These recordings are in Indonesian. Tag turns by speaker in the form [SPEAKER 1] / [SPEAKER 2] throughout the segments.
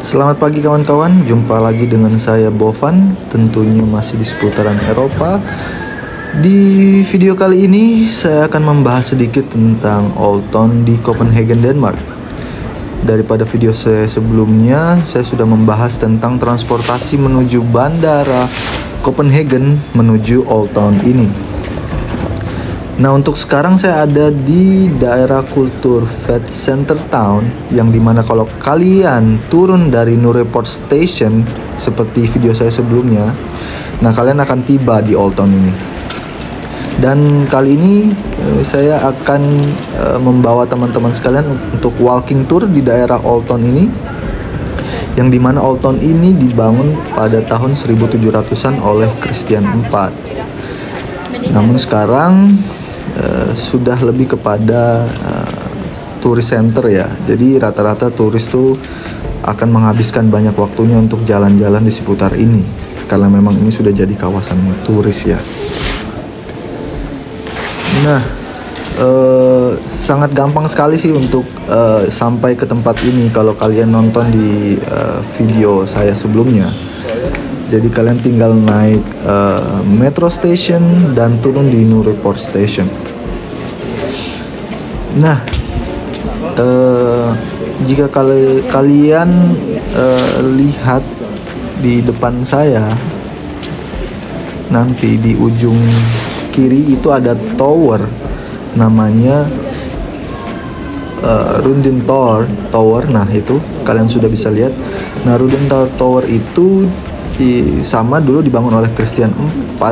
[SPEAKER 1] Selamat pagi kawan-kawan, jumpa lagi dengan saya Bovan, tentunya masih di seputaran Eropa. Di video kali ini saya akan membahas sedikit tentang Old Town di Copenhagen, Denmark. Daripada video saya sebelumnya, saya sudah membahas tentang transportasi menuju bandara Copenhagen menuju Old Town ini. Nah, untuk sekarang saya ada di daerah kultur Vet Center Town, yang dimana kalau kalian turun dari Nørreport Station seperti video saya sebelumnya, nah kalian akan tiba di Old Town ini. Dan kali ini saya akan membawa teman-teman sekalian untuk walking tour di daerah Old Town ini, yang dimana Old Town ini dibangun pada tahun 1700-an oleh Christian IV. Namun sekarang sudah lebih kepada tourist center ya. Jadi rata-rata turis tuh akan menghabiskan banyak waktunya untuk jalan-jalan di seputar ini, karena memang ini sudah jadi kawasan turis ya. Nah, sangat gampang sekali sih untuk sampai ke tempat ini kalau kalian nonton di video saya sebelumnya. Jadi kalian tinggal naik metro station dan turun di Nørreport Station. Nah, jika kalian lihat di depan saya, nanti di ujung kiri itu ada tower, namanya Rundetårn Tower. Nah, itu kalian sudah bisa lihat. Nah, Rundetårn Tower itu sama dulu dibangun oleh Christian IV,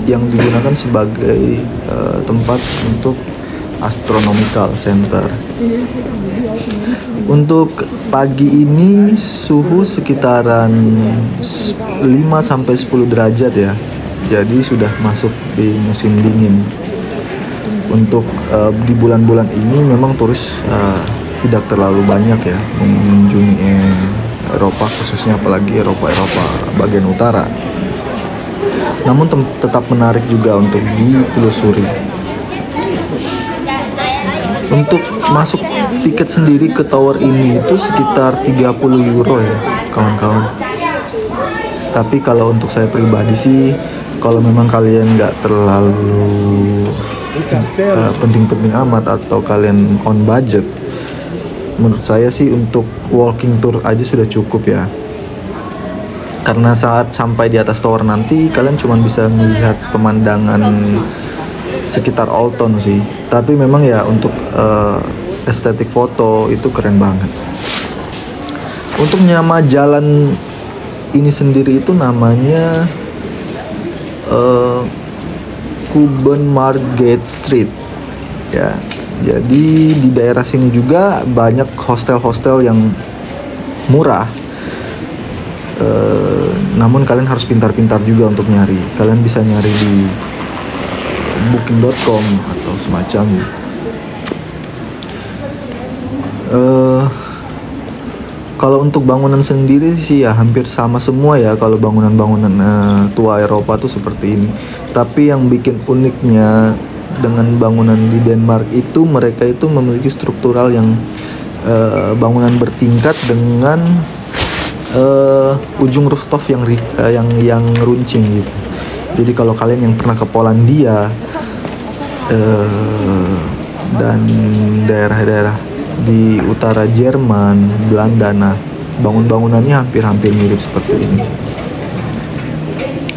[SPEAKER 1] yang digunakan sebagai tempat untuk astronomical center. Untuk pagi ini suhu sekitaran 5-10 derajat ya. Jadi sudah masuk di musim dingin. Untuk di bulan-bulan ini memang turis tidak terlalu banyak ya mengunjungi Eropa, khususnya apalagi Eropa bagian utara. Namun tetap menarik juga untuk ditelusuri. Untuk masuk tiket sendiri ke tower ini itu sekitar 30 euro ya kawan-kawan. Tapi kalau untuk saya pribadi sih, kalau memang kalian nggak terlalu penting-penting amat atau kalian on budget, menurut saya sih untuk walking tour aja sudah cukup ya. Karena saat sampai di atas tower nanti kalian cuma bisa melihat pemandangan sekitar Old Town sih. Tapi memang ya untuk estetik foto itu keren banget. Untuk nama jalan ini sendiri itu namanya Kubenmargate Street ya. Jadi di daerah sini juga banyak hostel-hostel yang murah. Namun kalian harus pintar-pintar juga untuk nyari. Kalian bisa nyari di booking.com atau semacamnya. Kalau untuk bangunan sendiri sih ya hampir sama semua ya. Kalau bangunan-bangunan tua Eropa tuh seperti ini. Tapi yang bikin uniknya dengan bangunan di Denmark itu, mereka itu memiliki struktural yang bangunan bertingkat dengan ujung rooftop yang runcing gitu. Jadi kalau kalian yang pernah ke Polandia dan daerah-daerah di utara Jerman, Belanda, nah bangunannya hampir mirip seperti ini.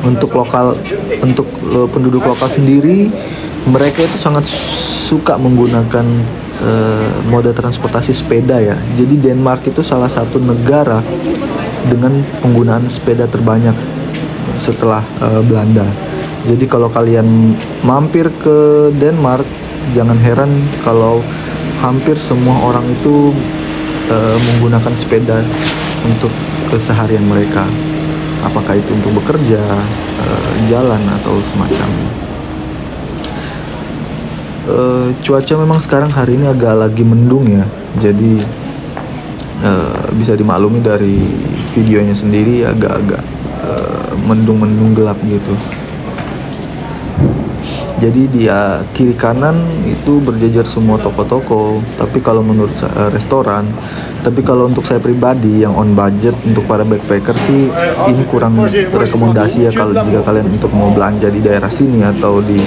[SPEAKER 1] Untuk penduduk lokal sendiri, mereka itu sangat suka menggunakan moda transportasi sepeda ya. Jadi Denmark itu salah satu negara dengan penggunaan sepeda terbanyak setelah Belanda. Jadi kalau kalian mampir ke Denmark, jangan heran kalau hampir semua orang itu menggunakan sepeda untuk keseharian mereka. Apakah itu untuk bekerja, jalan atau semacamnya. Cuaca memang sekarang hari ini agak lagi mendung ya. Jadi bisa dimaklumi dari videonya sendiri agak-agak mendung gelap gitu. Jadi di kiri kanan itu berjejer semua toko-toko. Tapi kalau menurut restoran, Tapi kalau untuk saya pribadi yang on budget untuk para backpacker sih ini kurang rekomendasi ya kalau jika kalian untuk mau belanja di daerah sini atau di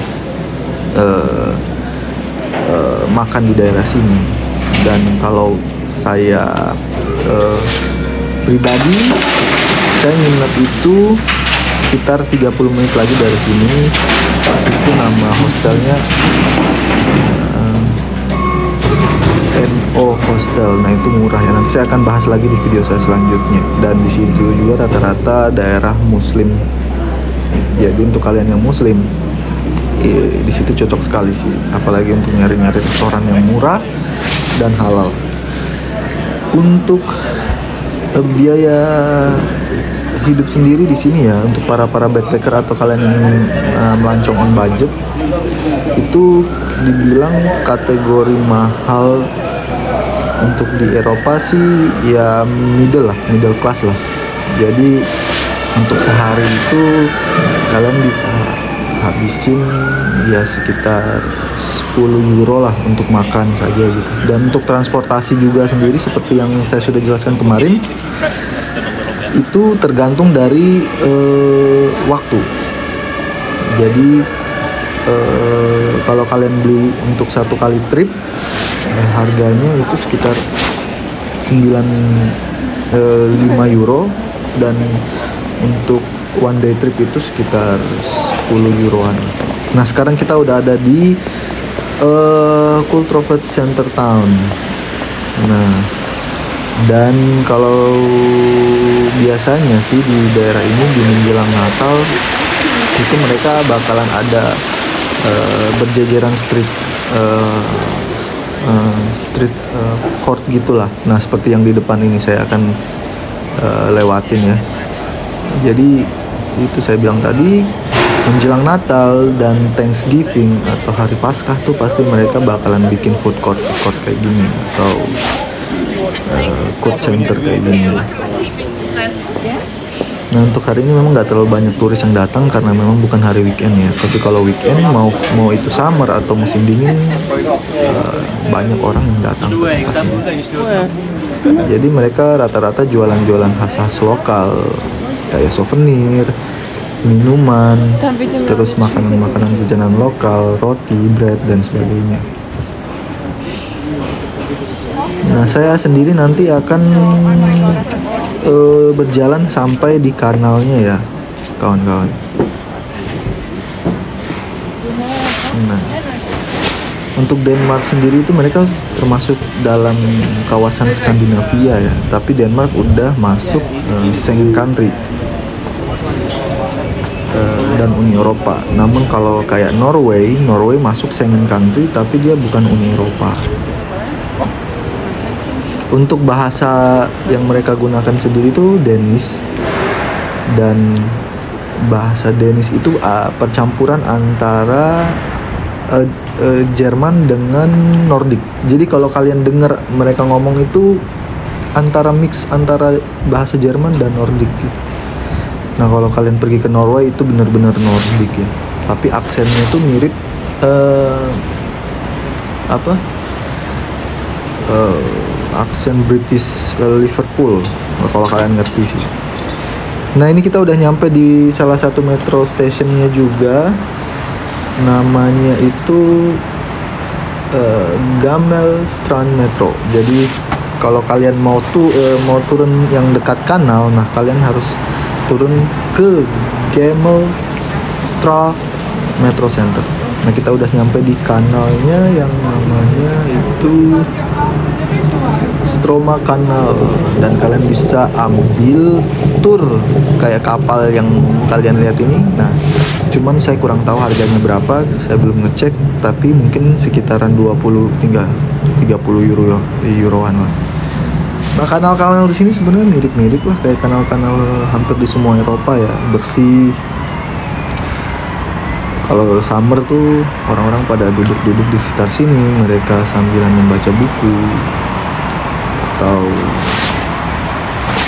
[SPEAKER 1] makan di daerah sini. Dan kalau saya pribadi, saya nginep itu sekitar 30 menit lagi dari sini. Itu nama hostelnya NO Hostel. Nah itu murah ya, nanti saya akan bahas lagi di video saya selanjutnya. Dan di situ juga rata-rata daerah muslim. Jadi untuk kalian yang muslim, di situ cocok sekali sih, apalagi untuk nyari-nyari restoran yang murah dan halal. Untuk biaya hidup sendiri di sini ya, untuk para backpacker atau kalian yang ingin melancong on budget, itu dibilang kategori mahal. Untuk di Eropa sih ya middle class lah. Jadi untuk sehari itu kalian bisa habisin ya sekitar 10 euro lah untuk makan saja gitu. Dan untuk transportasi juga sendiri seperti yang saya sudah jelaskan kemarin, itu tergantung dari waktu. Jadi kalau kalian beli untuk satu kali trip, harganya itu sekitar 5 euro, dan untuk one day trip itu sekitar 10 euroan. Nah sekarang kita udah ada di Kulturvet Center Town. Nah, dan kalau biasanya sih di daerah ini di menjelang Natal itu mereka bakalan ada berjejeran street court gitulah. Nah seperti yang di depan ini saya akan lewatin ya. Jadi itu saya bilang tadi, menjelang Natal dan Thanksgiving atau hari Paskah tuh pasti mereka bakalan bikin food court kayak gini atau food center kayak gini. Nah untuk hari ini memang nggak terlalu banyak turis yang datang karena memang bukan hari weekend ya. Tapi kalau weekend mau itu summer atau musim dingin, banyak orang yang datang ke tempat ini. Jadi mereka rata-rata jualan khas lokal kayak souvenir, minuman, terus makanan jajanan lokal, roti, bread dan sebagainya. Nah saya sendiri nanti akan berjalan sampai di kanalnya ya kawan-kawan. Nah untuk Denmark sendiri itu mereka termasuk dalam kawasan Skandinavia ya, tapi Denmark udah masuk Schengen country dan Uni Eropa. Namun kalau kayak Norway masuk Schengen country tapi dia bukan Uni Eropa. Untuk bahasa yang mereka gunakan sendiri itu Danish, dan bahasa Danish itu percampuran antara Jerman dengan Nordik. Jadi kalau kalian dengar mereka ngomong itu mix antara bahasa Jerman dan Nordik gitu. Nah kalau kalian pergi ke Norway itu benar-benar Nordik ya, tapi aksennya itu mirip aksen British Liverpool kalau kalian ngerti sih. Nah ini kita udah nyampe di salah satu metro stationnya juga, namanya itu Gamel Strand Metro. Jadi kalau kalian mau turun yang dekat kanal, nah kalian harus turun ke Gamel Strand Metro Center. Nah kita udah nyampe di kanalnya yang namanya itu Stroma Kanal, dan kalian bisa ambil tour kayak kapal yang kalian lihat ini. Nah cuman saya kurang tahu harganya berapa, saya belum ngecek, tapi mungkin sekitaran 20 hingga 30 euroan lah. Nah kanal-kanal di sini sebenarnya mirip-mirip lah kayak kanal-kanal hampir di semua Eropa ya, bersih. Kalau summer tuh orang-orang pada duduk-duduk di sekitar sini, mereka sambilan membaca buku atau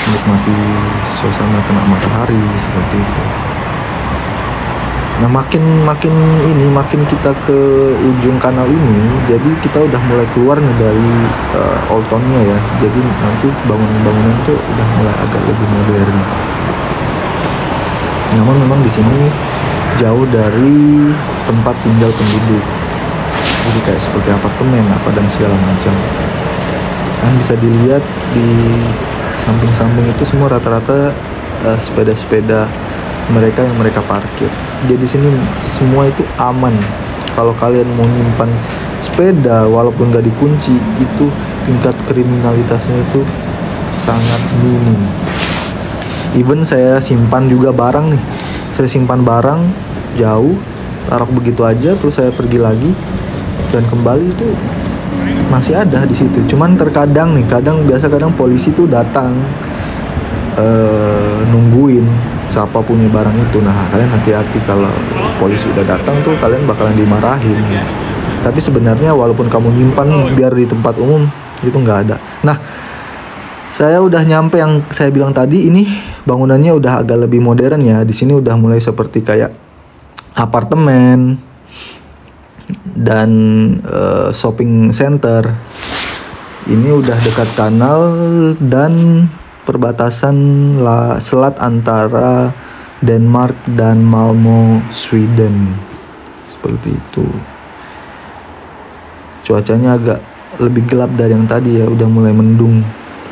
[SPEAKER 1] menikmati suasana kena matahari seperti itu. Nah makin kita ke ujung kanal ini, jadi kita udah mulai keluar nih dari Old Town-nya ya. Jadi nanti bangunan tuh udah mulai agak lebih modern. Namun memang di sini jauh dari tempat tinggal penduduk. Jadi kayak seperti apartemen apa dan segala macam. Kan bisa dilihat di samping-samping itu semua rata-rata sepeda-sepeda mereka yang mereka parkir. Jadi sini semua itu aman. Kalau kalian mau nyimpan sepeda walaupun gak dikunci, itu tingkat kriminalitasnya itu sangat minim. Even saya simpan juga barang nih, saya simpan barang jauh, taruh begitu aja, terus saya pergi lagi dan kembali itu masih ada di situ. Cuman kadang polisi tuh datang nungguin siapa punya barang itu. Nah kalian hati-hati, kalau polisi udah datang tuh kalian bakalan dimarahin gitu. Tapi sebenarnya walaupun kamu nyimpan biar di tempat umum itu nggak ada. Nah saya udah nyampe yang saya bilang tadi, ini bangunannya udah agak lebih modern ya. Di sini udah mulai seperti kayak apartemen dan shopping center. Ini udah dekat kanal dan perbatasan selat antara Denmark dan Malmö, Sweden. Seperti itu. Cuacanya agak lebih gelap dari yang tadi ya, udah mulai mendung.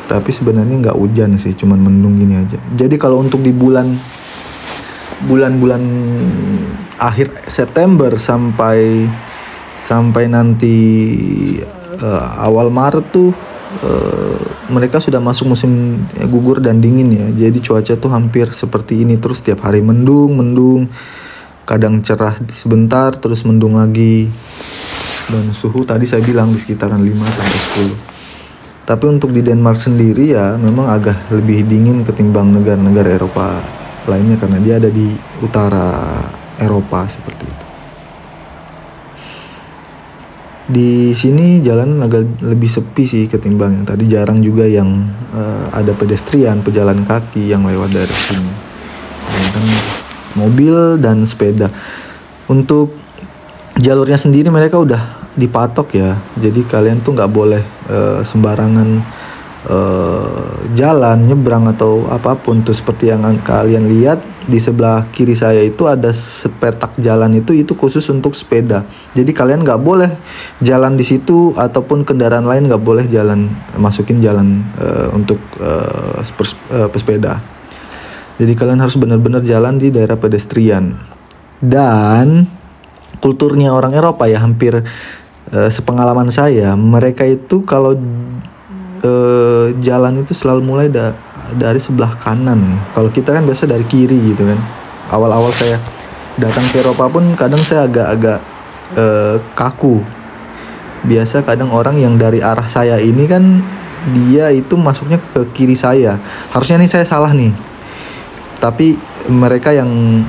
[SPEAKER 1] Tapi sebenarnya nggak hujan sih, cuman mendung gini aja. Jadi kalau untuk di bulan-bulan akhir September sampai nanti awal Maret tuh mereka sudah masuk musim gugur dan dingin ya. Jadi cuaca tuh hampir seperti ini terus, tiap hari mendung, kadang cerah sebentar terus mendung lagi. Dan suhu tadi saya bilang di sekitaran 5-10. Tapi untuk di Denmark sendiri ya memang agak lebih dingin ketimbang negara-negara Eropa lainnya, karena dia ada di utara Eropa seperti itu. Di sini jalan agak lebih sepi sih ketimbang yang tadi. Jarang juga yang ada pedestrian, pejalan kaki yang lewat dari sini. Dan mobil dan sepeda. Untuk jalurnya sendiri mereka udah dipatok ya. Jadi kalian tuh nggak boleh sembarangan jalan, nyebrang atau apapun tuh. Seperti yang kalian lihat di sebelah kiri saya itu ada sepetak jalan itu khusus untuk sepeda. Jadi kalian nggak boleh jalan di situ, ataupun kendaraan lain nggak boleh masukin jalan untuk pesepeda. Jadi kalian harus benar-benar jalan di daerah pedestrian. Dan kulturnya orang Eropa ya, hampir sepengalaman saya, mereka itu kalau jalan itu selalu mulai dari sebelah kanan nih. Kalau kita kan biasa dari kiri gitu kan. Awal-awal saya datang ke Eropa pun kadang saya agak kaku. Biasa kadang orang yang dari arah saya ini kan dia itu masuknya ke kiri saya. Harusnya nih saya salah nih. Tapi mereka yang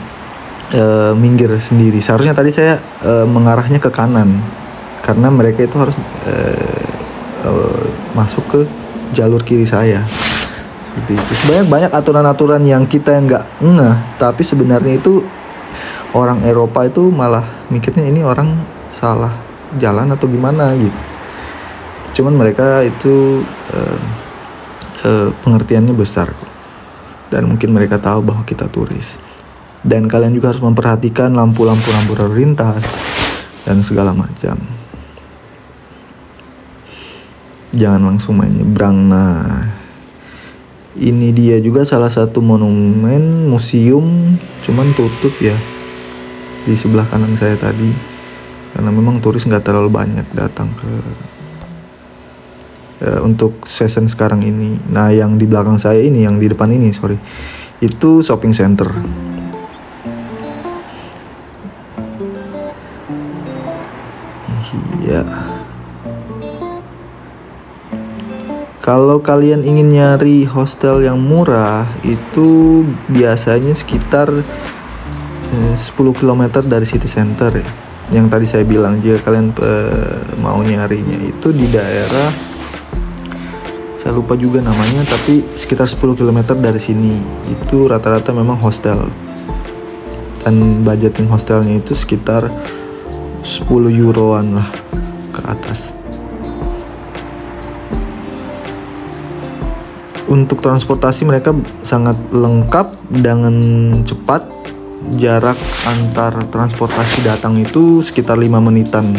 [SPEAKER 1] minggir sendiri. Seharusnya tadi saya mengarahnya ke kanan, karena mereka itu harus masuk ke jalur kiri saya. Seperti itu. Sebenarnya banyak aturan-aturan yang kita nggak ngeh, tapi sebenarnya itu orang Eropa itu malah mikirnya ini orang salah jalan atau gimana gitu. Cuman mereka itu pengertiannya besar, dan mungkin mereka tahu bahwa kita turis. Dan kalian juga harus memperhatikan lampu-lampu lalu lintas dan segala macam. Jangan langsung main nyebrang. Nah, ini dia juga salah satu monumen museum, cuman tutup ya di sebelah kanan saya tadi, karena memang turis nggak terlalu banyak datang ke untuk season sekarang ini. Nah, yang di belakang saya ini, yang di depan ini itu shopping center. Iya. Kalau kalian ingin nyari hostel yang murah, itu biasanya sekitar 10 km dari city center ya. Yang tadi saya bilang, jika kalian mau nyarinya itu di daerah, saya lupa juga namanya, tapi sekitar 10 km dari sini. Itu rata-rata memang hostel. dan budgeting hostelnya itu sekitar 10 euroan lah ke atas. Untuk transportasi mereka sangat lengkap dengan cepat. Jarak antar transportasi datang itu sekitar 5 menitan.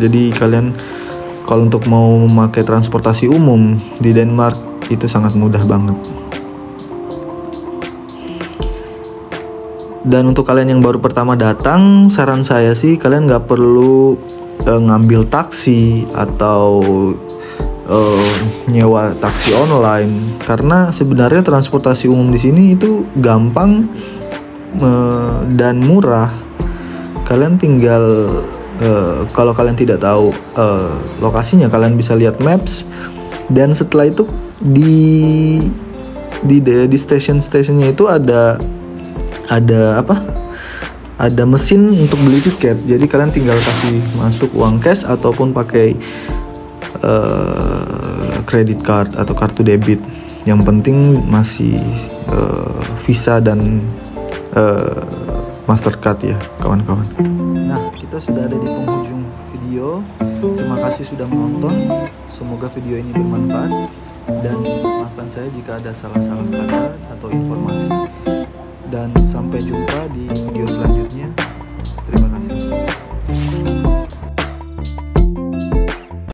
[SPEAKER 1] Jadi kalian kalau untuk mau memakai transportasi umum di Denmark itu sangat mudah banget. Dan untuk kalian yang baru pertama datang, saran saya sih kalian nggak perlu ngambil taksi atau nyewa taksi online, karena sebenarnya transportasi umum di sini itu gampang dan murah. Kalian tinggal kalau kalian tidak tahu lokasinya, kalian bisa lihat maps, dan setelah itu di stasiun-stasiunnya itu ada mesin untuk beli tiket. Jadi kalian tinggal kasih masuk uang cash ataupun pakai credit card atau kartu debit. Yang penting masih Visa dan Mastercard ya kawan-kawan. Nah, kita sudah ada di penghujung video. Terima kasih sudah menonton. Semoga video ini bermanfaat, dan maafkan saya jika ada salah-salah kata atau informasi. Dan sampai jumpa di video selanjutnya.